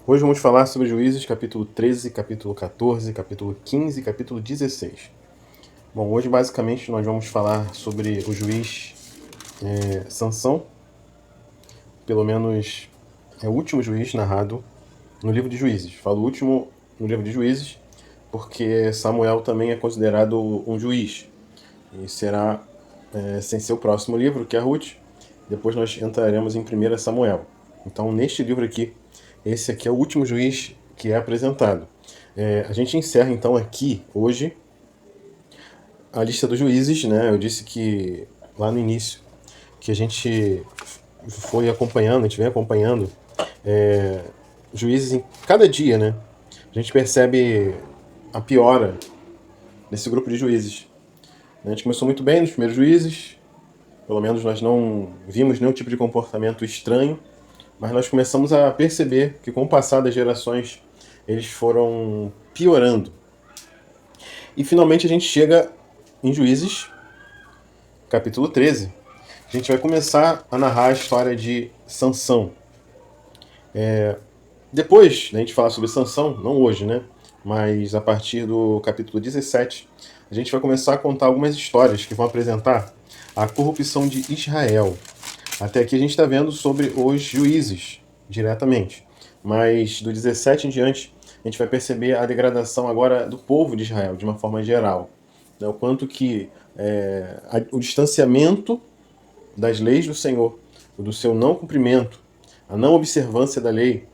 Hoje vamos falar sobre Juízes, capítulo 13, capítulo 14, capítulo 15 e capítulo 16. Bom, hoje basicamente nós vamos falar sobre o juiz Sansão, pelo menos é o último juiz narrado no livro de Juízes. Falo último no livro de Juízes porque Samuel também é considerado um juiz e será sem ser o próximo livro, que é Ruth. Depois nós entraremos em 1 Samuel. Então, neste livro aqui, esse aqui é o último juiz que é apresentado. A gente encerra então aqui, hoje, a lista dos juízes, né? Eu disse que lá no início, que a gente foi acompanhando, a gente vem acompanhando juízes em cada dia, né? A gente percebe a piora nesse grupo de juízes. A gente começou muito bem nos primeiros juízes, pelo menos nós não vimos nenhum tipo de comportamento estranho, mas nós começamos a perceber que com o passar das gerações eles foram piorando. E finalmente a gente chega em Juízes, capítulo 13. A gente vai começar a narrar a história de Sansão. Depois da gente falar sobre Sansão, não hoje, né? Mas a partir do capítulo 17, a gente vai começar a contar algumas histórias que vão apresentar a corrupção de Israel. Até aqui a gente está vendo sobre os juízes, diretamente. Mas do 17 em diante, a gente vai perceber a degradação agora do povo de Israel, de uma forma geral. O quanto que o distanciamento das leis do Senhor, do seu não cumprimento, a não observância da lei,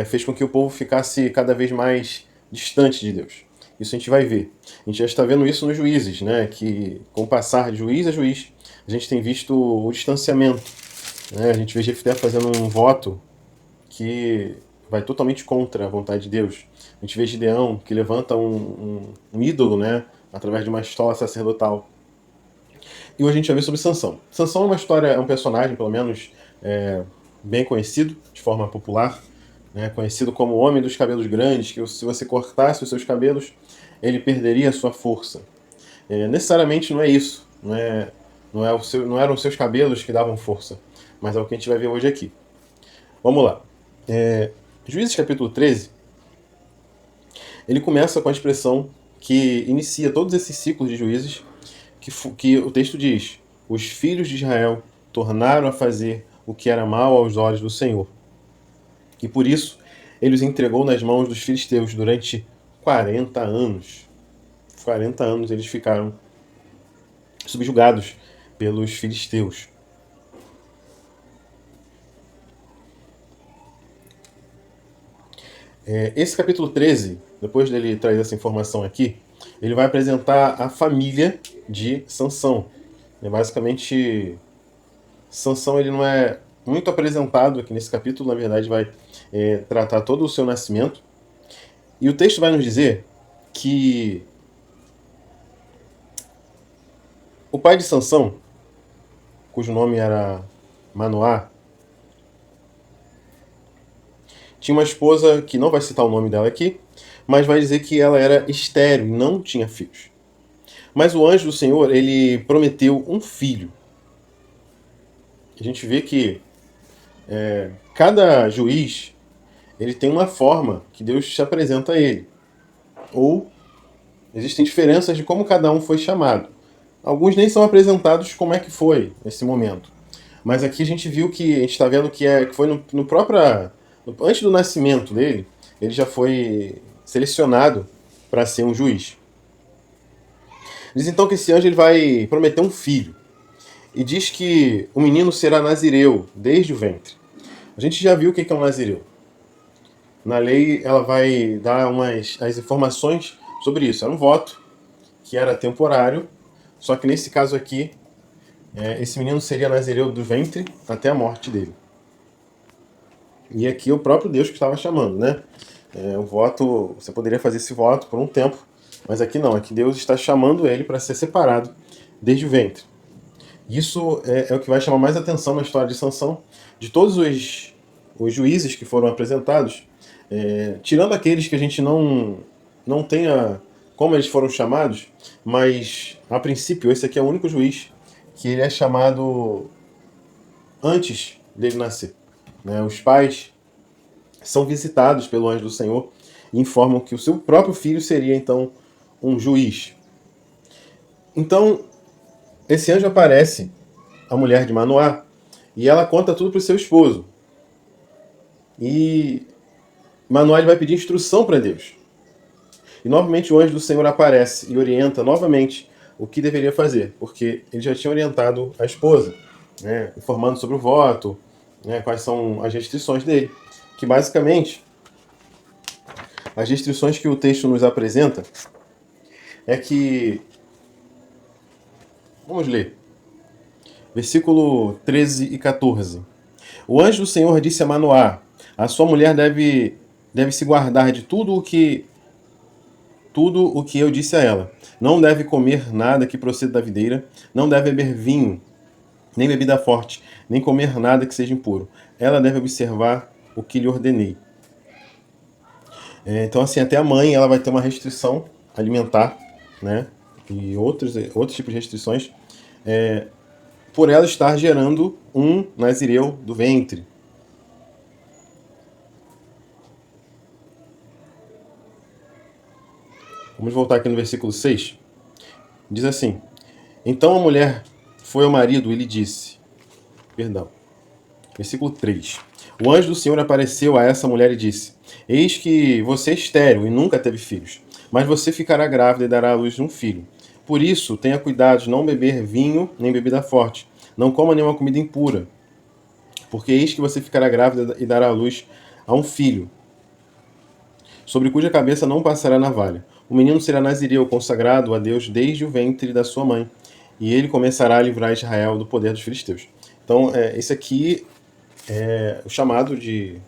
fez com que o povo ficasse cada vez mais distante de Deus. Isso a gente vai ver. A gente já está vendo isso nos juízes, né? Que com o passar de juiz a juiz, a gente tem visto o distanciamento. Né? A gente vê Jefté fazendo um voto que vai totalmente contra a vontade de Deus. A gente vê Gideão, que levanta um ídolo, né? Através de uma estola sacerdotal. E hoje a gente vai ver sobre Sansão. Sansão é uma história, é um personagem, pelo menos, bem conhecido, de forma popular, né? Conhecido como o Homem dos Cabelos Grandes, que se você cortasse os seus cabelos, ele perderia a sua força. Necessariamente não é isso, não eram os seus cabelos que davam força, mas é o que a gente vai ver hoje aqui. Vamos lá. Juízes capítulo 13, ele começa com a expressão que inicia todos esses ciclos de juízes, que o texto diz: os filhos de Israel tornaram a fazer o que era mal aos olhos do Senhor. E por isso ele os entregou nas mãos dos filisteus durante 40 anos. 40 anos eles ficaram subjugados pelos filisteus. Esse capítulo 13, depois dele trazer essa informação aqui, ele vai apresentar a família de Sansão. Basicamente, Sansão ele não é muito apresentado aqui nesse capítulo, na verdade vai tratar todo o seu nascimento. E o texto vai nos dizer que o pai de Sansão, cujo nome era Manoá, tinha uma esposa que não vai citar o nome dela aqui, mas vai dizer que ela era estéril e não tinha filhos. Mas o anjo do Senhor, ele prometeu um filho. A gente vê que cada juiz, ele tem uma forma que Deus se apresenta a ele. Ou existem diferenças de como cada um foi chamado. Alguns nem são apresentados como é que foi esse momento. Mas aqui a gente viu que, a gente está vendo que foi no próprio, antes do nascimento dele, ele já foi selecionado para ser um juiz. Diz então que esse anjo ele vai prometer um filho. E diz que o menino será nazireu desde o ventre. A gente já viu o que é um nazireu. Na lei ela vai dar as informações sobre isso. Era um voto que era temporário, só que nesse caso aqui, esse menino seria nazireu do ventre até a morte dele. E aqui é o próprio Deus que estava chamando, né? O voto, você poderia fazer esse voto por um tempo, mas aqui não, aqui Deus está chamando ele para ser separado desde o ventre. Isso é o que vai chamar mais atenção na história de Sansão. De todos os juízes que foram apresentados, tirando aqueles que a gente não tenha como eles foram chamados, mas a princípio esse aqui é o único juiz que ele é chamado antes dele nascer. Os pais são visitados pelo anjo do Senhor e informam que o seu próprio filho seria então um juiz. Então, esse anjo aparece à mulher de Manoá e ela conta tudo para o seu esposo. E Manoá vai pedir instrução para Deus. E novamente o anjo do Senhor aparece e orienta novamente o que deveria fazer, porque ele já tinha orientado a esposa, né, informando sobre o voto, né, quais são as restrições dele. Que basicamente, as restrições que o texto nos apresenta é que... Vamos ler. Versículo 13 e 14. O anjo do Senhor disse a Manoá: a sua mulher deve se guardar de tudo o que eu disse a ela. Não deve comer nada que proceda da videira, não deve beber vinho, nem bebida forte, nem comer nada que seja impuro. Ela deve observar o que lhe ordenei. Então, assim, até a mãe ela vai ter uma restrição alimentar, né? E outros tipos de restrições, por ela estar gerando um nazireu do ventre. Vamos voltar aqui no versículo 6. Diz assim: então a mulher foi ao marido e lhe disse... Versículo 3. O anjo do Senhor apareceu a essa mulher e disse: eis que você é estéril e nunca teve filhos, mas você ficará grávida e dará à luz um filho. Por isso, tenha cuidado de não beber vinho nem bebida forte. Não coma nenhuma comida impura, porque eis que você ficará grávida e dará à luz a um filho, sobre cuja cabeça não passará navalha. O menino será nazireu, consagrado a Deus desde o ventre da sua mãe, e ele começará a livrar Israel do poder dos filisteus. Então, esse aqui é o chamado de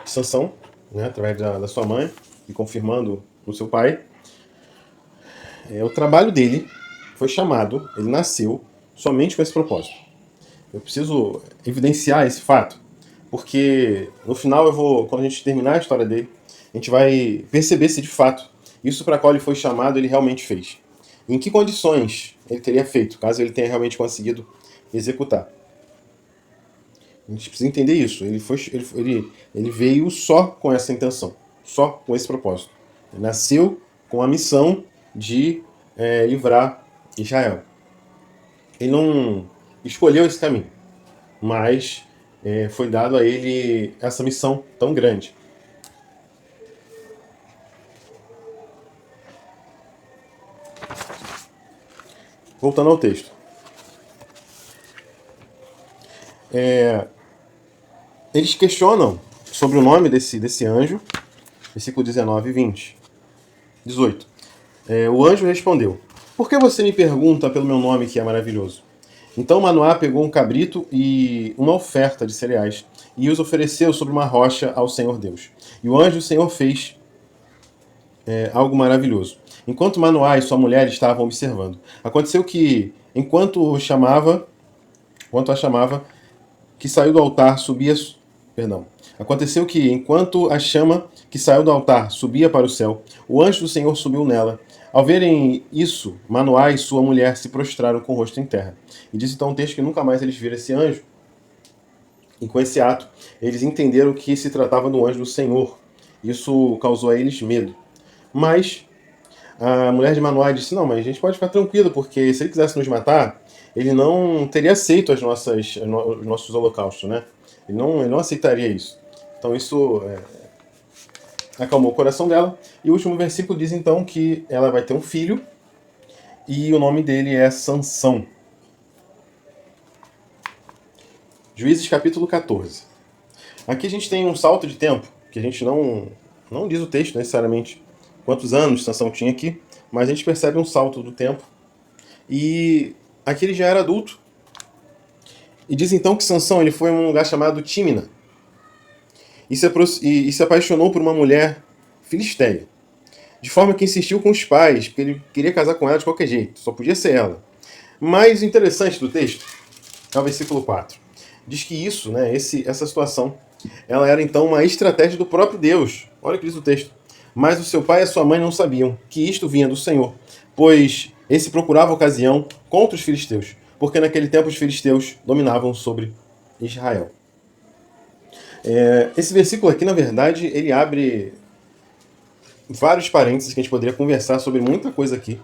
Sansão, né, através da sua mãe, e confirmando o seu pai. O trabalho dele foi chamado, ele nasceu somente com esse propósito. Eu preciso evidenciar esse fato, porque no final quando a gente terminar a história dele, a gente vai perceber se de fato isso para qual ele foi chamado ele realmente fez. Em que condições ele teria feito, caso ele tenha realmente conseguido executar. A gente precisa entender isso. Ele veio só com essa intenção, só com esse propósito. Ele nasceu com a missão de livrar Israel. Ele não escolheu esse caminho, mas foi dado a ele essa missão tão grande. Voltando ao texto. Eles questionam sobre o nome desse anjo, versículo 19 e 20. 18. O anjo respondeu: por que você me pergunta pelo meu nome que é maravilhoso? Então Manoá pegou um cabrito e uma oferta de cereais e os ofereceu sobre uma rocha ao Senhor Deus. E o anjo do Senhor fez algo maravilhoso. Enquanto Manoá e sua mulher estavam observando, aconteceu que, enquanto a chamava, que saiu do altar subia... Aconteceu que, enquanto a chama que saiu do altar subia para o céu, o anjo do Senhor subiu nela. Ao verem isso, Manoá e sua mulher se prostraram com o rosto em terra. E diz então o texto que nunca mais eles viram esse anjo. E com esse ato, eles entenderam que se tratava do anjo do Senhor. Isso causou a eles medo. Mas a mulher de Manoá disse: não, mas a gente pode ficar tranquilo, porque se ele quisesse nos matar, ele não teria aceito os nossos holocaustos, né? Ele não aceitaria isso. Então isso acalmou o coração dela. E o último versículo diz então que ela vai ter um filho, e o nome dele é Sansão. Juízes capítulo 14. Aqui a gente tem um salto de tempo, que a gente não diz o texto necessariamente quantos anos Sansão tinha aqui, mas a gente percebe um salto do tempo. E aqui ele já era adulto. E diz então que Sansão ele foi a um lugar chamado Tímina e se apaixonou por uma mulher filisteia, de forma que insistiu com os pais, porque ele queria casar com ela de qualquer jeito, só podia ser ela. Mas o interessante do texto é o versículo 4. Diz que isso, né, essa situação, ela era então uma estratégia do próprio Deus. Olha o que diz o texto. Mas o seu pai e a sua mãe não sabiam que isto vinha do Senhor, pois esse procurava ocasião contra os filisteus, porque naquele tempo os filisteus dominavam sobre Israel. Esse versículo aqui, na verdade, ele abre vários parênteses que a gente poderia conversar sobre muita coisa aqui.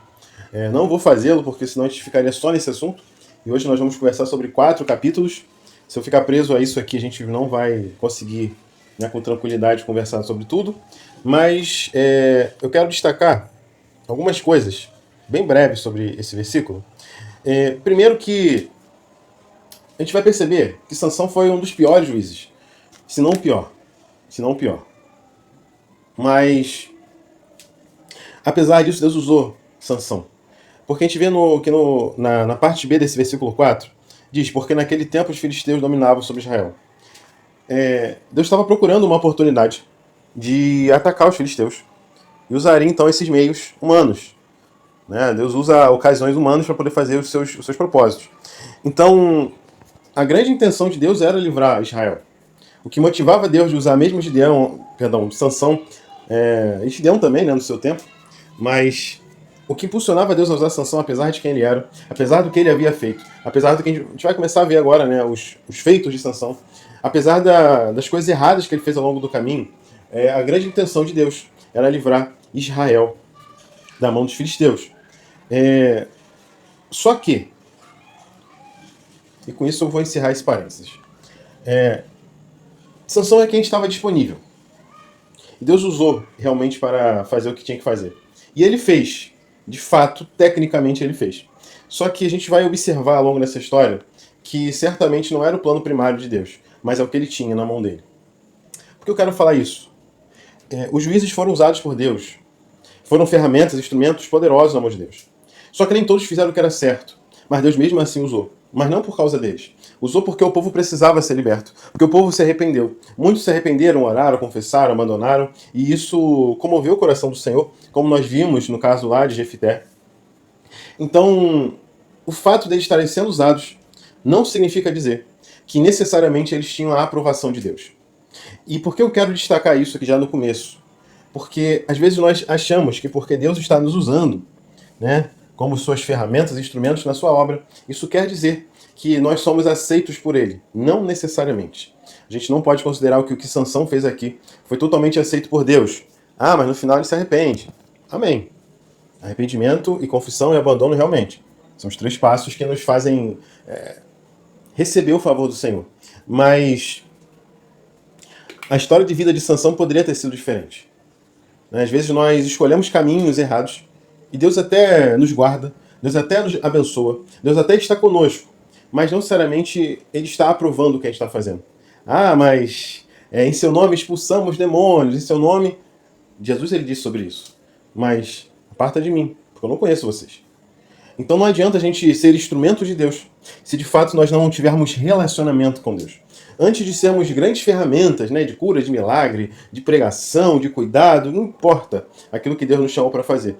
Não vou fazê-lo, porque senão a gente ficaria só nesse assunto. E hoje nós vamos conversar sobre 4 capítulos. Se eu ficar preso a isso aqui, a gente não vai conseguir, né, com tranquilidade, conversar sobre tudo. Mas eu quero destacar algumas coisas bem breves sobre esse versículo. Primeiro que a gente vai perceber que Sansão foi um dos piores juízes. Se não o pior. Se não o pior. Mas, apesar disso, Deus usou Sansão. Porque a gente vê que na parte B desse versículo 4, diz, porque naquele tempo os filisteus dominavam sobre Israel. Deus estava procurando uma oportunidade de atacar os filisteus. E usaria então esses meios humanos. Né? Deus usa ocasiões humanas para poder fazer os seus propósitos. Então, a grande intenção de Deus era livrar Israel. O que motivava Deus de usar mesmo Sansão, e Gideão também, né, no seu tempo, mas o que impulsionava Deus a usar Sansão, apesar de quem ele era, apesar do que ele havia feito, apesar do que a gente vai começar a ver agora, né, os feitos de Sansão, apesar das coisas erradas que ele fez ao longo do caminho, a grande intenção de Deus era livrar Israel da mão dos filisteus. Só que, e com isso eu vou encerrar esse parênteses, Sansão é quem estava disponível. E Deus usou realmente para fazer o que tinha que fazer. E ele fez. De fato, tecnicamente ele fez. Só que a gente vai observar ao longo dessa história que certamente não era o plano primário de Deus, mas é o que ele tinha na mão dele. Por que eu quero falar isso? Os juízes foram usados por Deus. Foram ferramentas, instrumentos poderosos na mão de Deus. Só que nem todos fizeram o que era certo. Mas Deus mesmo assim usou. Mas não por causa deles. Usou porque o povo precisava ser liberto. Porque o povo se arrependeu. Muitos se arrependeram, oraram, confessaram, abandonaram. E isso comoveu o coração do Senhor, como nós vimos no caso lá de Jefité. Então, o fato deles estarem sendo usados não significa dizer que necessariamente eles tinham a aprovação de Deus. E por que eu quero destacar isso aqui já no começo? Porque às vezes nós achamos que porque Deus está nos usando, né, como suas ferramentas, instrumentos na sua obra, isso quer dizer que nós somos aceitos por ele. Não necessariamente. A gente não pode considerar que o que Sansão fez aqui foi totalmente aceito por Deus. Mas no final ele se arrepende. Amém. Arrependimento e confissão e abandono realmente. São os 3 passos que nos fazem receber o favor do Senhor. Mas a história de vida de Sansão poderia ter sido diferente. Às vezes nós escolhemos caminhos errados e Deus até nos guarda, Deus até nos abençoa, Deus até está conosco, mas não necessariamente Ele está aprovando o que a gente está fazendo. Mas em seu nome expulsamos demônios, em seu nome... Jesus ele disse sobre isso. Mas aparta de mim, porque eu não conheço vocês. Então não adianta a gente ser instrumento de Deus se de fato nós não tivermos relacionamento com Deus. Antes de sermos grandes ferramentas, né, de cura, de milagre, de pregação, de cuidado, não importa aquilo que Deus nos chamou para fazer.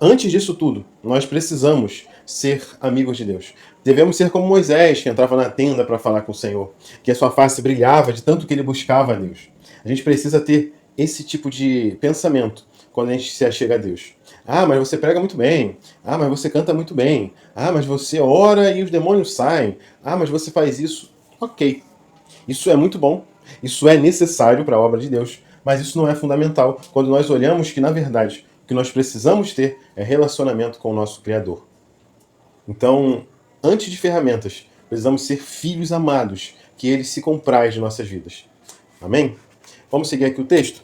Antes disso tudo, nós precisamos ser amigos de Deus. Devemos ser como Moisés, que entrava na tenda para falar com o Senhor, que a sua face brilhava de tanto que ele buscava a Deus. A gente precisa ter esse tipo de pensamento quando a gente se achega a Deus. Mas você prega muito bem. Mas você canta muito bem. Mas você ora e os demônios saem. Mas você faz isso. Ok. Isso é muito bom. Isso é necessário para a obra de Deus. Mas isso não é fundamental quando nós olhamos que, na verdade, o que nós precisamos ter é relacionamento com o nosso Criador. Então, antes de ferramentas, precisamos ser filhos amados, que Ele se compraz de nossas vidas. Amém? Vamos seguir aqui o texto?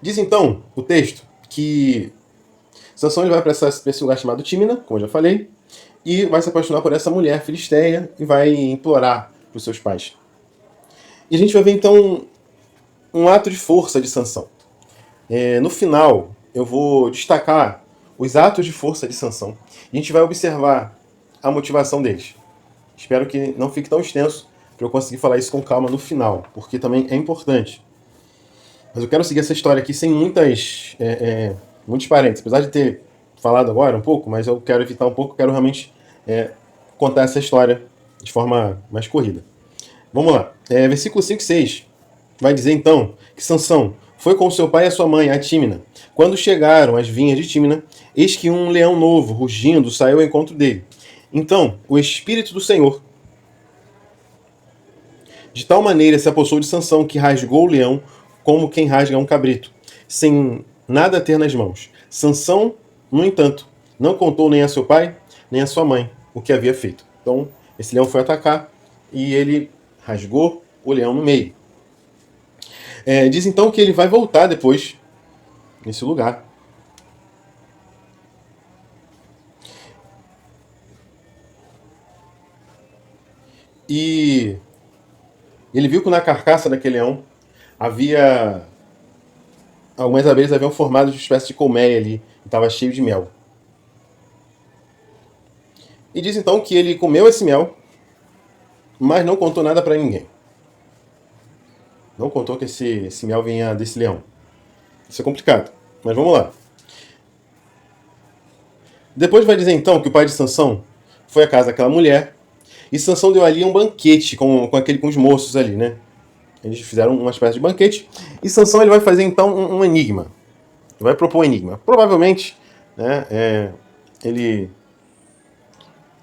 Diz então o texto que Sansão ele vai para esse lugar chamado Tímina, como eu já falei, e vai se apaixonar por essa mulher filisteia e vai implorar para os seus pais. E a gente vai ver então um ato de força de Sansão. No final, eu vou destacar os atos de força de Sansão. E a gente vai observar a motivação deles. Espero que não fique tão extenso para eu conseguir falar isso com calma no final, porque também é importante. Mas eu quero seguir essa história aqui sem muitos parênteses. Apesar de ter falado agora um pouco, mas eu quero evitar um pouco, quero realmente contar essa história de forma mais corrida. Vamos lá. Versículo 5 e 6 vai dizer então que Sansão foi com seu pai e a sua mãe, a Tímina. Quando chegaram às vinhas de Tímina, eis que um leão novo, rugindo, saiu ao encontro dele. Então, o Espírito do Senhor De tal maneira se apossou de Sansão que rasgou o leão como quem rasga um cabrito, sem nada ter nas mãos. Sansão, no entanto, não contou nem a seu pai, nem a sua mãe o que havia feito. Então, esse leão foi atacar e ele rasgou o leão no meio. Diz então que ele vai voltar depois nesse lugar. E ele viu que na carcaça daquele leão havia... algumas abelhas haviam formado uma espécie de colmeia ali, e estava cheio de mel. E diz então que ele comeu esse mel, mas não contou nada para ninguém. Não contou que esse mel vinha desse leão. Isso é complicado, mas vamos lá. Depois vai dizer então que o pai de Sansão foi à casa daquela mulher, e Sansão deu ali um banquete com os moços ali, né? Eles fizeram uma espécie de banquete, e Sansão ele vai fazer então um enigma. Ele vai propor um enigma. Provavelmente, né, ele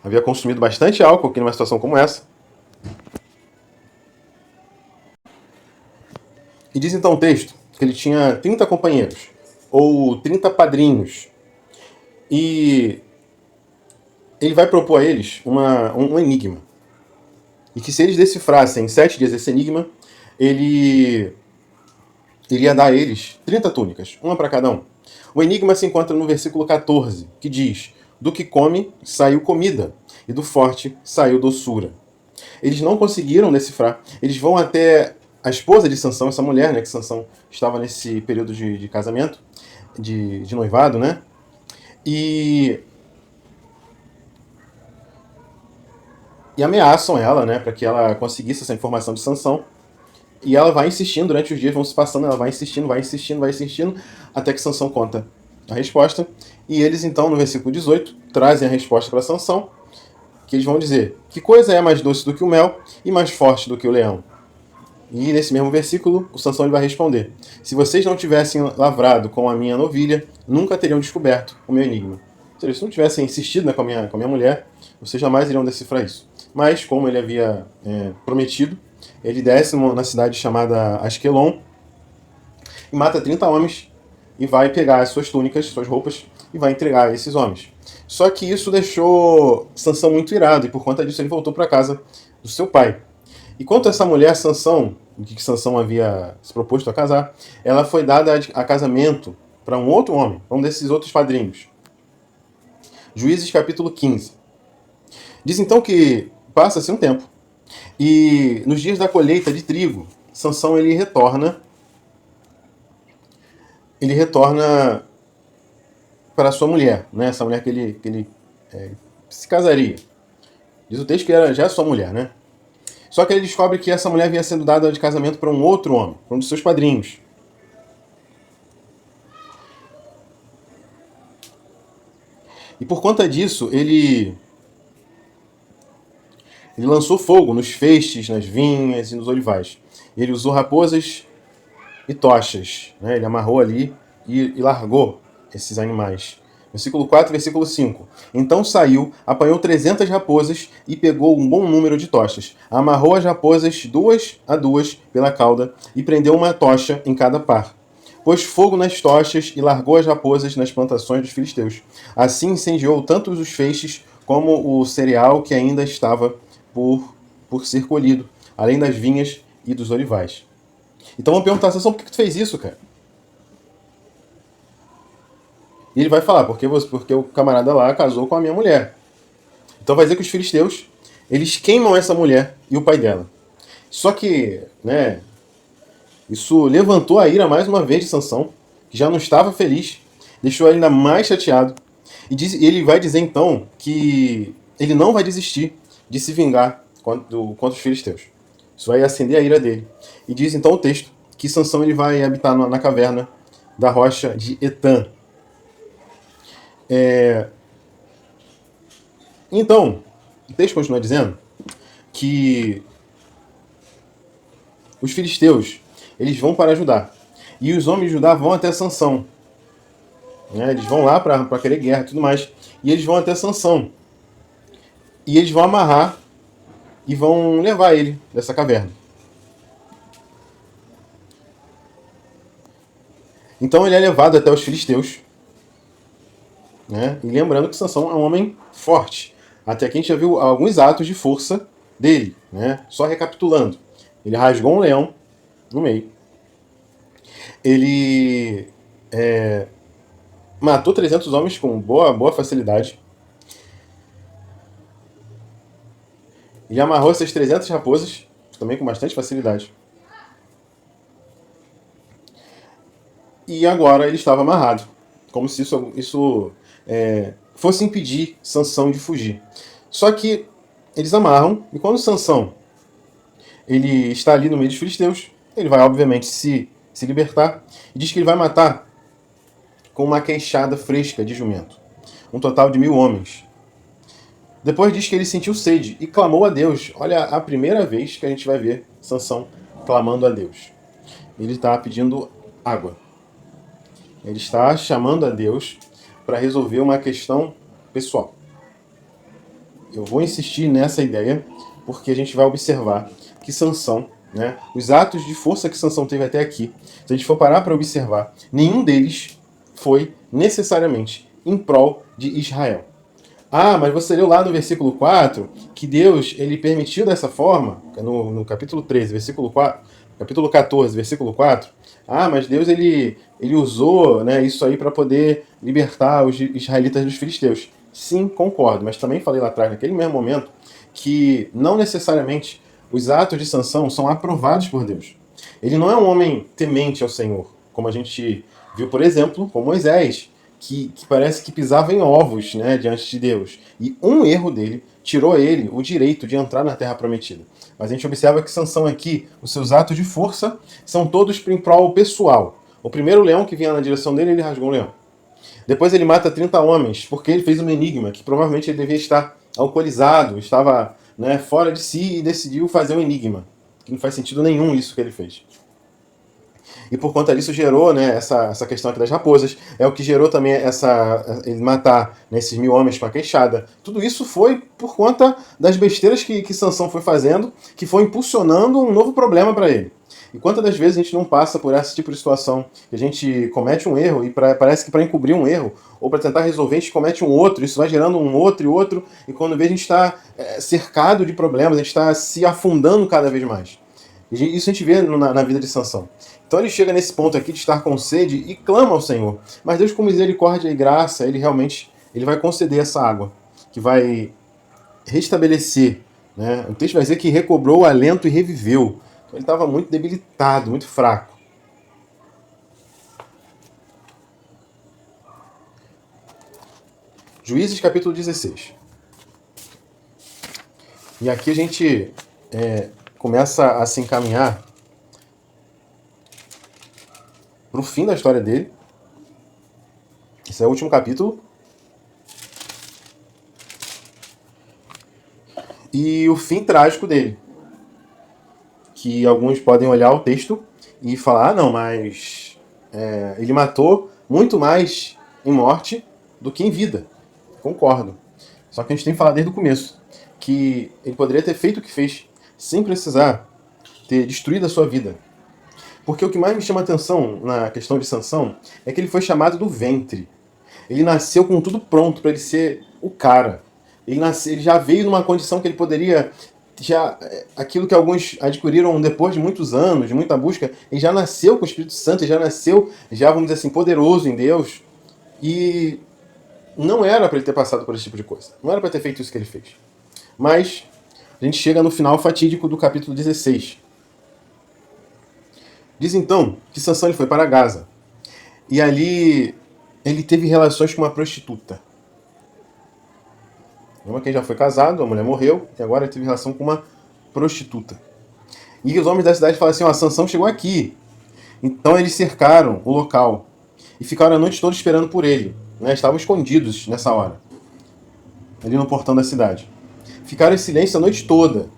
havia consumido bastante álcool aqui numa situação como essa. E diz então o texto que ele tinha 30 companheiros, ou 30 padrinhos. E ele vai propor a eles um enigma. E que se eles decifrassem em 7 dias esse enigma, ele iria dar a eles 30 túnicas, uma para cada um. O enigma se encontra no versículo 14, que diz: do que come, saiu comida, e do forte saiu doçura. Eles não conseguiram decifrar. Eles vão até a esposa de Sansão, essa mulher, né, que Sansão estava nesse período de casamento, de noivado, né? E ameaçam ela, né, para que ela conseguisse essa informação de Sansão. E ela vai insistindo, durante os dias vão se passando, ela vai insistindo, até que Sansão conta a resposta. E eles então, no versículo 18, trazem a resposta para Sansão, que eles vão dizer: que coisa é mais doce do que o mel e mais forte do que o leão? E nesse mesmo versículo, o Sansão ele vai responder: se vocês não tivessem lavrado com a minha novilha, nunca teriam descoberto o meu enigma. Ou seja, se não tivessem insistido, né, com a minha mulher, vocês jamais iriam decifrar isso. Mas, como ele havia prometido, ele desce na cidade chamada Asquelon e mata 30 homens e vai pegar as suas túnicas, suas roupas, e vai entregar a esses homens. Só que isso deixou Sansão muito irado, e por conta disso ele voltou para casa do seu pai. E quanto a essa mulher, Sansão, que Sansão havia se proposto a casar, ela foi dada a casamento para um outro homem, um desses outros padrinhos. Juízes capítulo 15. Diz então que passa-se um tempo, e nos dias da colheita de trigo, Sansão ele retorna para sua mulher, né? Essa mulher que ele se casaria. Diz o texto que era já sua mulher, né? Só que ele descobre que essa mulher vinha sendo dada de casamento para um outro homem, para um dos seus padrinhos. E por conta disso, ele lançou fogo nos feixes, nas vinhas e nos olivais. Ele usou raposas e tochas, né? Ele amarrou ali e largou esses animais. Versículo 4, versículo 5. Então saiu, apanhou 300 raposas e pegou um bom número de tochas. Amarrou as raposas 2 a 2 pela cauda e prendeu uma tocha em cada par. Pôs fogo nas tochas e largou as raposas nas plantações dos filisteus. Assim incendiou tanto os feixes como o cereal que ainda estava por ser colhido, além das vinhas e dos olivais. Então vamos perguntar, Sansão, por que tu fez isso, cara? E ele vai falar, porque o camarada lá casou com a minha mulher. Então vai dizer que os filisteus, eles queimam essa mulher e o pai dela. Só que, né, isso levantou a ira mais uma vez de Sansão, que já não estava feliz, deixou ele ainda mais chateado. E ele vai dizer então que ele não vai desistir de se vingar contra os filisteus. Isso vai acender a ira dele. E diz então o texto que Sansão ele vai habitar na caverna da rocha de Etã. Então, o texto continua dizendo que os filisteus eles vão para Judá. E os homens de Judá vão até Sansão. Né? Eles vão lá para querer guerra e tudo mais. E eles vão até Sansão. E eles vão amarrar e vão levar ele dessa caverna. Então ele é levado até os filisteus, né? E lembrando que Sansão é um homem forte. Até aqui a gente já viu alguns atos de força dele, né? Só recapitulando. Ele rasgou um leão no meio. Ele matou 300 homens com boa facilidade. Ele amarrou essas 300 raposas, também com bastante facilidade. E agora ele estava amarrado, como se isso fosse impedir Sansão de fugir. Só que eles amarram, e quando Sansão ele está ali no meio dos filisteus, ele vai obviamente se libertar, e diz que ele vai matar com uma queixada fresca de jumento. Um total de 1000 homens. Depois diz que ele sentiu sede e clamou a Deus. Olha a primeira vez que a gente vai ver Sansão clamando a Deus. Ele está pedindo água. Ele está chamando a Deus para resolver uma questão pessoal. Eu vou insistir nessa ideia porque a gente vai observar que Sansão, né, os atos de força que Sansão teve até aqui, se a gente for parar para observar, nenhum deles foi necessariamente em prol de Israel. Ah, mas você leu lá no versículo 4 que Deus ele permitiu dessa forma, no capítulo 13, versículo 4, capítulo 14, versículo 4. Ah, mas Deus ele usou, né, isso aí para poder libertar os israelitas dos filisteus. Sim, concordo, mas também falei lá atrás, naquele mesmo momento, que não necessariamente os atos de Sansão são aprovados por Deus. Ele não é um homem temente ao Senhor, como a gente viu, por exemplo, com Moisés, que parece que pisava em ovos, né, diante de Deus. E um erro dele tirou ele o direito de entrar na Terra Prometida. Mas a gente observa que Sansão aqui, os seus atos de força, são todos em prol pessoal. O primeiro leão que vinha na direção dele, ele rasgou um leão. Depois ele mata 30 homens, porque ele fez um enigma, que provavelmente ele devia estar alcoolizado, estava, né, fora de si e decidiu fazer um enigma. Que não faz sentido nenhum isso que ele fez. E por conta disso gerou, né, essa questão aqui das raposas. É o que gerou também ele matar, né, esses 1000 homens com a queixada. Tudo isso foi por conta das besteiras que Sansão foi fazendo, que foi impulsionando um novo problema para ele. E quantas das vezes a gente não passa por esse tipo de situação, que a gente comete um erro e parece que para encobrir um erro, ou para tentar resolver, a gente comete um outro, isso vai gerando um outro e outro, e quando vê a gente está cercado de problemas, a gente está se afundando cada vez mais. E isso a gente vê na vida de Sansão. Então ele chega nesse ponto aqui de estar com sede e clama ao Senhor. Mas Deus, com misericórdia e graça, ele realmente vai conceder essa água, que vai restabelecer. Né? O texto vai dizer que recobrou o alento e reviveu. Então ele estava muito debilitado, muito fraco. Juízes capítulo 16. E aqui a gente começa a se encaminhar para o fim da história dele. Esse é o último capítulo. E o fim trágico dele. Que alguns podem olhar o texto e falar, não, mas ele matou muito mais em morte do que em vida. Concordo. Só que a gente tem que falar desde o começo que ele poderia ter feito o que fez sem precisar ter destruído a sua vida. Porque o que mais me chama a atenção na questão de Sansão é que ele foi chamado do ventre. Ele nasceu com tudo pronto para ele ser o cara. Ele já veio numa condição que ele poderia... aquilo que alguns adquiriram depois de muitos anos, de muita busca, ele já nasceu com o Espírito Santo, ele já nasceu, vamos dizer assim, poderoso em Deus. E não era para ele ter passado por esse tipo de coisa. Não era para ter feito isso que ele fez. Mas a gente chega no final fatídico do capítulo 16. Diz então que Sansão ele foi para Gaza. E ali ele teve relações com uma prostituta. Lembra que ele já foi casado, a mulher morreu, e agora ele teve relação com uma prostituta. E os homens da cidade falaram assim, Sansão chegou aqui. Então eles cercaram o local. E ficaram a noite toda esperando por ele. Né? Estavam escondidos nessa hora. Ali no portão da cidade. Ficaram em silêncio a noite toda.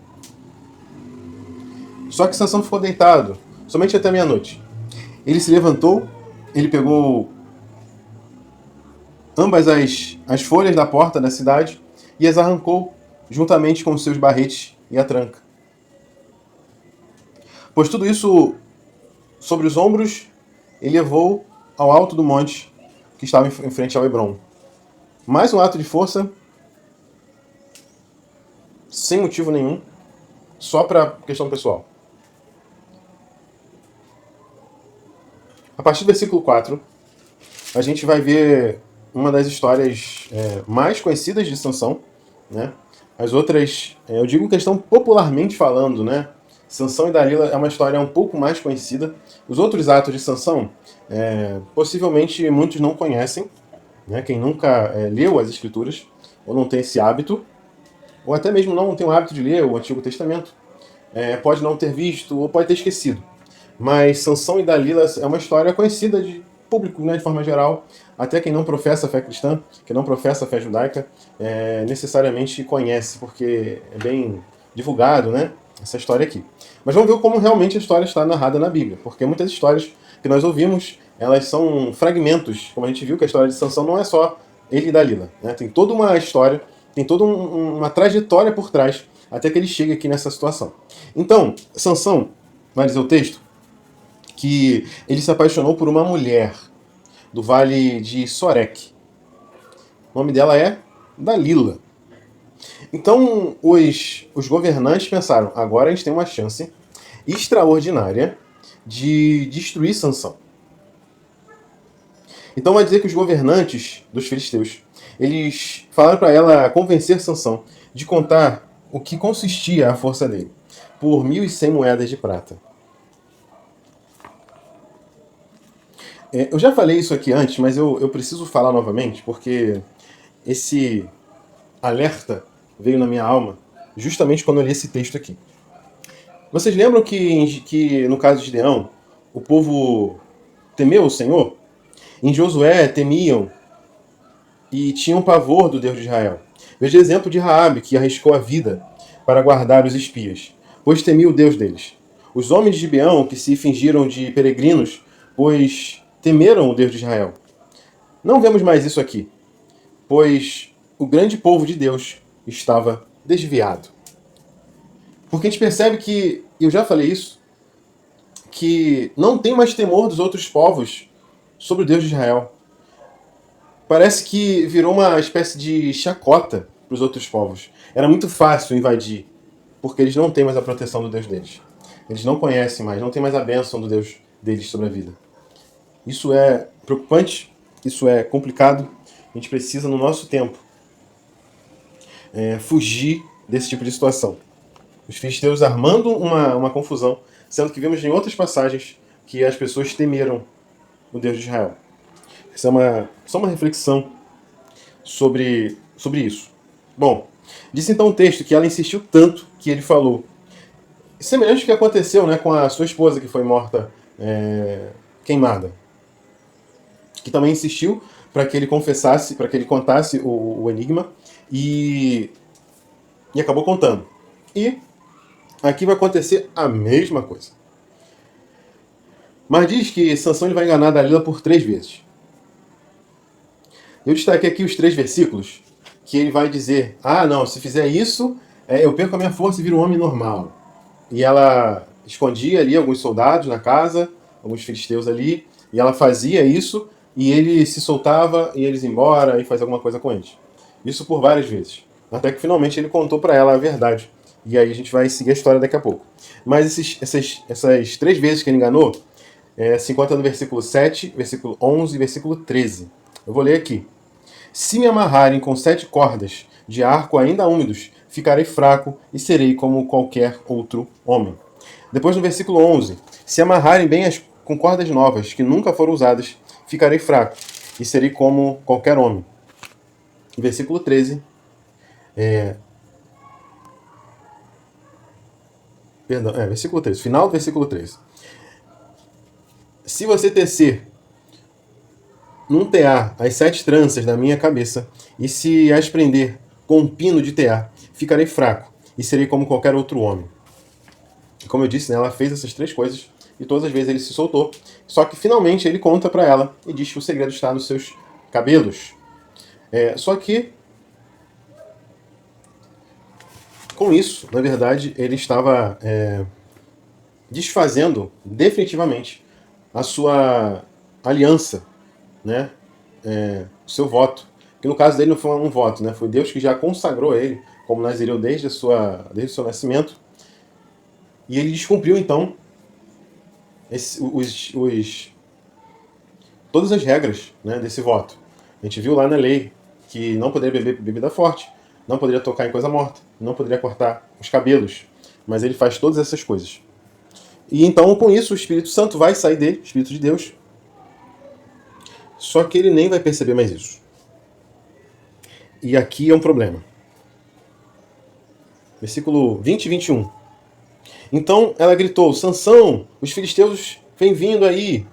Só que Sansão ficou deitado, somente até meia-noite. Ele se levantou, ele pegou ambas as folhas da porta da cidade e as arrancou juntamente com os seus barretes e a tranca. Pois tudo isso sobre os ombros ele levou ao alto do monte que estava em frente ao Hebrom. Mais um ato de força, sem motivo nenhum, só para questão pessoal. A partir do versículo 4, a gente vai ver uma das histórias mais conhecidas de Sansão, né? As outras, eu digo questão popularmente falando, né? Sansão e Dalila é uma história um pouco mais conhecida. Os outros atos de Sansão, possivelmente muitos não conhecem, né? Quem nunca leu as Escrituras, ou não tem esse hábito, ou até mesmo não tem o hábito de ler o Antigo Testamento, pode não ter visto, ou pode ter esquecido. Mas Sansão e Dalila é uma história conhecida de público, né, de forma geral. Até quem não professa a fé cristã, quem não professa a fé judaica, necessariamente conhece, porque é bem divulgado, né, essa história aqui. Mas vamos ver como realmente a história está narrada na Bíblia, porque muitas histórias que nós ouvimos, elas são fragmentos, como a gente viu que a história de Sansão não é só ele e Dalila, né, tem toda uma história, tem toda uma trajetória por trás, até que ele chegue aqui nessa situação. Então, Sansão, vai dizer o texto, que ele se apaixonou por uma mulher do vale de Sorek. O nome dela é Dalila. Então os governantes pensaram, agora a gente tem uma chance extraordinária de destruir Sansão. Então vai dizer que os governantes dos filisteus, eles falaram para ela convencer Sansão de contar o que consistia a força dele, por 1.100 moedas de prata. Eu já falei isso aqui antes, mas eu preciso falar novamente, porque esse alerta veio na minha alma justamente quando eu li esse texto aqui. Vocês lembram que no caso de Gideão, o povo temeu o Senhor? Em Josué temiam e tinham pavor do Deus de Israel. Veja o exemplo de Raabe, que arriscou a vida para guardar os espias, pois temia o Deus deles. Os homens de Gibeão, que se fingiram de peregrinos, pois temeram o Deus de Israel. Não vemos mais isso aqui, pois o grande povo de Deus estava desviado. Porque a gente percebe que, eu já falei isso, que não tem mais temor dos outros povos sobre o Deus de Israel. Parece que virou uma espécie de chacota para os outros povos. Era muito fácil invadir, porque eles não têm mais a proteção do Deus deles. Eles não conhecem mais, não têm mais a bênção do Deus deles sobre a vida. Isso é preocupante, isso é complicado. A gente precisa, no nosso tempo, fugir desse tipo de situação. Os filisteus armando uma confusão, sendo que vimos em outras passagens que as pessoas temeram o Deus de Israel. Essa é só uma reflexão sobre isso. Bom, disse então o texto que ela insistiu tanto que ele falou. Semelhante ao que aconteceu, né, com a sua esposa que foi morta queimada. Que também insistiu para que ele confessasse, para que ele contasse o enigma e acabou contando. E aqui vai acontecer a mesma coisa. Mas diz que Sansão ele vai enganar Dalila por 3 vezes. Eu destaquei aqui os 3 versículos que ele vai dizer, não, se fizer isso, eu perco a minha força e viro um homem normal. E ela escondia ali alguns soldados na casa, alguns filisteus ali, e ela fazia isso, e ele se soltava, e eles iam embora, e fazia alguma coisa com eles. Isso por várias vezes. Até que finalmente ele contou para ela a verdade. E aí a gente vai seguir a história daqui a pouco. Mas essas 3 vezes que ele enganou, se encontra no versículo 7, versículo 11 e versículo 13. Eu vou ler aqui. Se me amarrarem com 7 cordas de arco ainda úmidos, ficarei fraco e serei como qualquer outro homem. Depois no versículo 11. Se amarrarem bem com cordas novas, que nunca foram usadas, ficarei fraco e serei como qualquer homem. Versículo 13. Versículo 13. Final do versículo 13. Se você tecer num tear as 7 tranças da minha cabeça, e se as prender com um pino de tear, ficarei fraco, e serei como qualquer outro homem. Como eu disse, né, ela fez essas 3 coisas, e todas as vezes ele se soltou, só que finalmente ele conta para ela, e diz que o segredo está nos seus cabelos. Só que, com isso, na verdade, ele estava desfazendo definitivamente a sua aliança né, o seu voto. Que no caso dele não foi um voto, né, foi Deus que já consagrou ele como nazireu desde o seu nascimento. E ele descumpriu, então, todas as regras, né, desse voto. A gente viu lá na lei que não poderia beber bebida forte, não poderia tocar em coisa morta, não poderia cortar os cabelos. Mas ele faz todas essas coisas. E então, com isso, o Espírito Santo vai sair dele, o Espírito de Deus. Só que ele nem vai perceber mais isso. E aqui é um problema. Versículo 20 e 21. Então ela gritou: Sansão, os filisteus vêm vindo aí.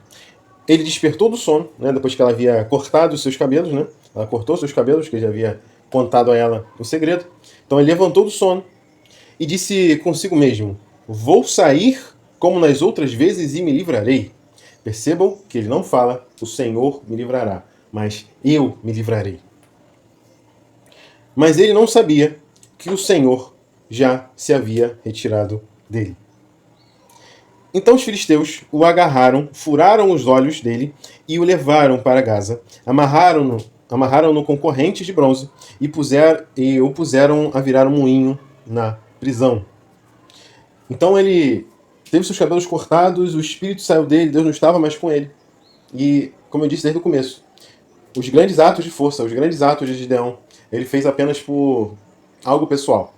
Ele despertou do sono, né, depois que ela havia cortado os seus cabelos, né? Ela cortou seus cabelos, que ele já havia contado a ela o segredo. Então ele levantou do sono e disse consigo mesmo: Vou sair como nas outras vezes e me livrarei. Percebam que ele não fala: o Senhor me livrará, mas eu me livrarei. Mas ele não sabia que o Senhor já se havia retirado dele. Então os filisteus o agarraram, furaram os olhos dele e o levaram para Gaza, amarraram-no com correntes de bronze e o puseram a virar um moinho na prisão. Então ele teve seus cabelos cortados, o espírito saiu dele, Deus não estava mais com ele. E, como eu disse desde o começo, os grandes atos de força, os grandes atos de Gideão, ele fez apenas por algo pessoal.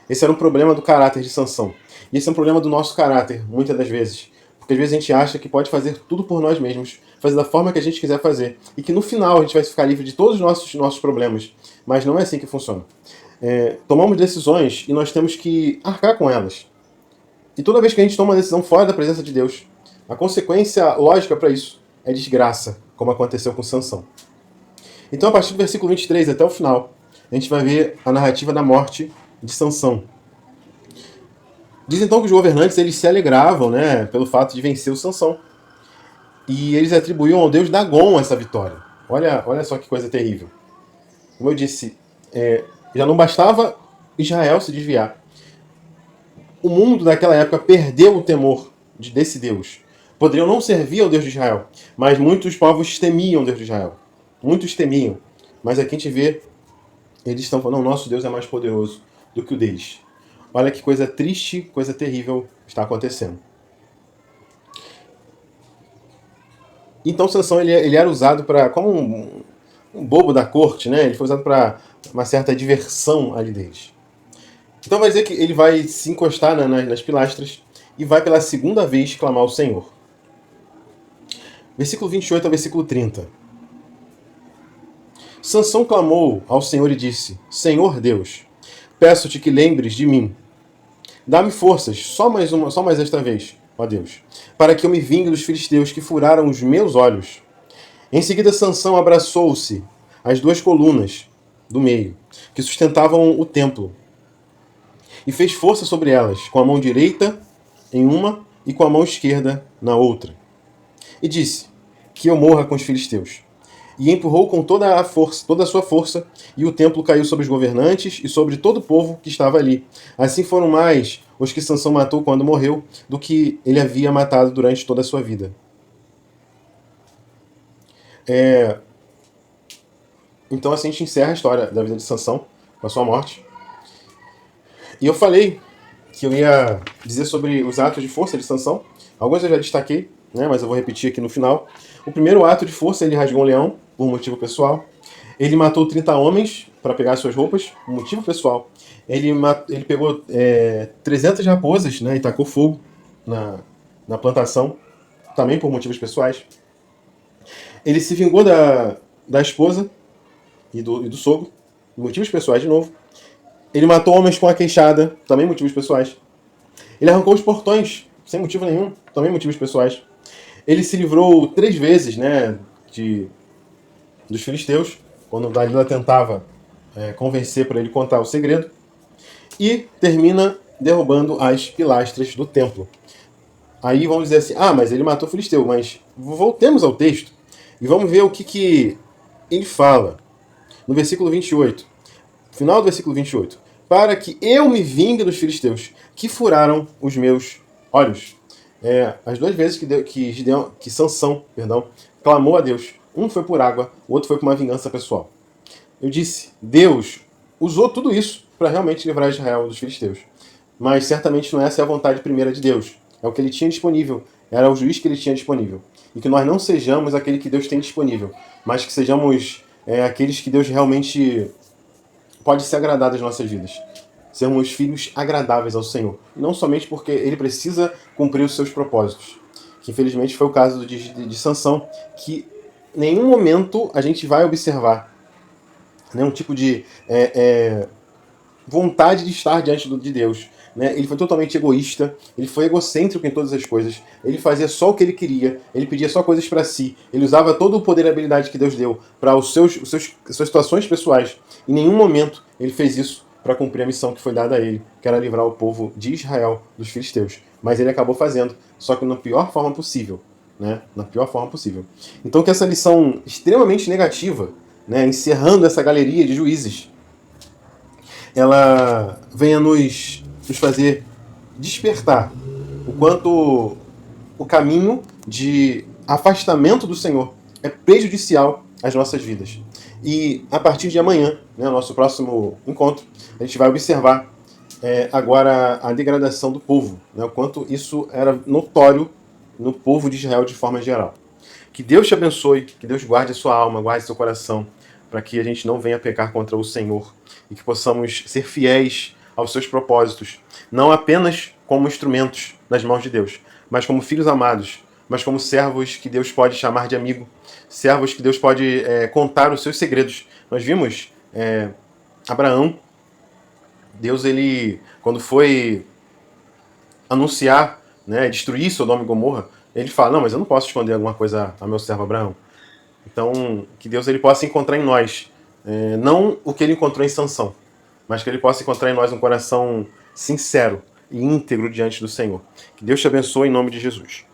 Esse era um problema do caráter de Sansão. E esse é um problema do nosso caráter, muitas das vezes. Porque às vezes a gente acha que pode fazer tudo por nós mesmos, fazer da forma que a gente quiser fazer. E que no final a gente vai ficar livre de todos os nossos problemas. Mas não é assim que funciona. Tomamos decisões e nós temos que arcar com elas. E toda vez que a gente toma uma decisão fora da presença de Deus, a consequência lógica para isso é desgraça, como aconteceu com Sansão. Então, a partir do versículo 23 até o final, a gente vai ver a narrativa da morte de Sansão. Diz então que os governantes eles se alegravam, né, pelo fato de vencer o Sansão. E eles atribuíam ao deus Dagon essa vitória. Olha só que coisa terrível. Como eu disse, já não bastava Israel se desviar. O mundo daquela época perdeu o temor desse Deus. Poderiam não servir ao Deus de Israel, mas muitos povos temiam o Deus de Israel. Muitos temiam. Mas aqui a gente vê, eles estão falando, não, nosso Deus é mais poderoso do que o deles. Olha que coisa triste, coisa terrível está acontecendo. Então Sansão ele era usado como um bobo da corte, né? Ele foi usado para uma certa diversão ali deles. Então vai dizer que ele vai se encostar nas pilastras e vai pela segunda vez clamar ao Senhor. Versículo 28 ao versículo 30. Sansão clamou ao Senhor e disse: Senhor Deus, peço-te que lembres de mim. Dá-me forças, só mais esta vez, ó Deus, para que eu me vingue dos filisteus que furaram os meus olhos. Em seguida Sansão abraçou-se às duas colunas do meio, que sustentavam o templo, e fez força sobre elas, com a mão direita em uma e com a mão esquerda na outra. E disse: que eu morra com os filisteus. E empurrou com toda a sua força, e o templo caiu sobre os governantes e sobre todo o povo que estava ali. Assim foram mais os que Sansão matou quando morreu, do que ele havia matado durante toda a sua vida. Então assim a gente encerra a história da vida de Sansão, com a sua morte. E eu falei que eu ia dizer sobre os atos de força de Sansão. Alguns eu já destaquei, né, mas eu vou repetir aqui no final. O primeiro ato de força, ele rasgou um leão, por motivo pessoal. Ele matou 30 homens para pegar suas roupas, por motivo pessoal. Ele pegou 300 raposas, né, e tacou fogo na plantação, também por motivos pessoais. Ele se vingou da esposa e do sogro, por motivos pessoais de novo. Ele matou homens com a queixada, também motivos pessoais. Ele arrancou os portões, sem motivo nenhum, também motivos pessoais. Ele se livrou 3 vezes, né, dos filisteus, quando Dalila tentava convencer para ele contar o segredo. E termina derrubando as pilastras do templo. Aí vamos dizer assim, mas ele matou o filisteu, mas voltemos ao texto e vamos ver o que ele fala. No versículo 28, final do versículo 28, para que eu me vingue dos filisteus, que furaram os meus olhos. As 2 vezes que Sansão clamou a Deus, Um foi por água, o outro foi por uma vingança pessoal. Eu disse, Deus usou tudo isso para realmente livrar Israel dos filisteus. Mas certamente não essa é a vontade primeira de Deus. É o que ele tinha disponível. Era o juiz que ele tinha disponível. E que nós não sejamos aquele que Deus tem disponível, mas que sejamos aqueles que Deus realmente pode se agradar das nossas vidas. Sermos filhos agradáveis ao Senhor. E não somente porque ele precisa cumprir os seus propósitos. Que infelizmente foi o caso de Sansão, que em nenhum momento a gente vai observar um tipo de vontade de estar diante de Deus. Né? Ele foi totalmente egoísta, ele foi egocêntrico em todas as coisas, ele fazia só o que ele queria, ele pedia só coisas para si, ele usava todo o poder e habilidade que Deus deu para as suas situações pessoais. Em nenhum momento ele fez isso para cumprir a missão que foi dada a ele, que era livrar o povo de Israel dos filisteus. Mas ele acabou fazendo, só que na pior forma possível. Né? Na pior forma possível. Então que essa lição extremamente negativa, né, encerrando essa galeria de juízes, ela venha nos fazer despertar o quanto o caminho de afastamento do Senhor é prejudicial às nossas vidas. E a partir de amanhã, né, nosso próximo encontro, a gente vai observar agora a degradação do povo, né, o quanto isso era notório no povo de Israel de forma geral. Que Deus te abençoe, que Deus guarde a sua alma, guarde seu coração, para que a gente não venha pecar contra o Senhor e que possamos ser fiéis aos seus propósitos, não apenas como instrumentos nas mãos de Deus, mas como filhos amados, mas como servos que Deus pode chamar de amigo, servos que Deus pode contar os seus segredos. Nós vimos Abraão, Deus, ele, quando foi anunciar, né, destruir Sodoma e Gomorra, ele fala, não, mas eu não posso esconder alguma coisa a meu servo Abraão. Então, que Deus ele possa encontrar em nós, não o que ele encontrou em Sansão, mas que ele possa encontrar em nós um coração sincero e íntegro diante do Senhor. Que Deus te abençoe em nome de Jesus.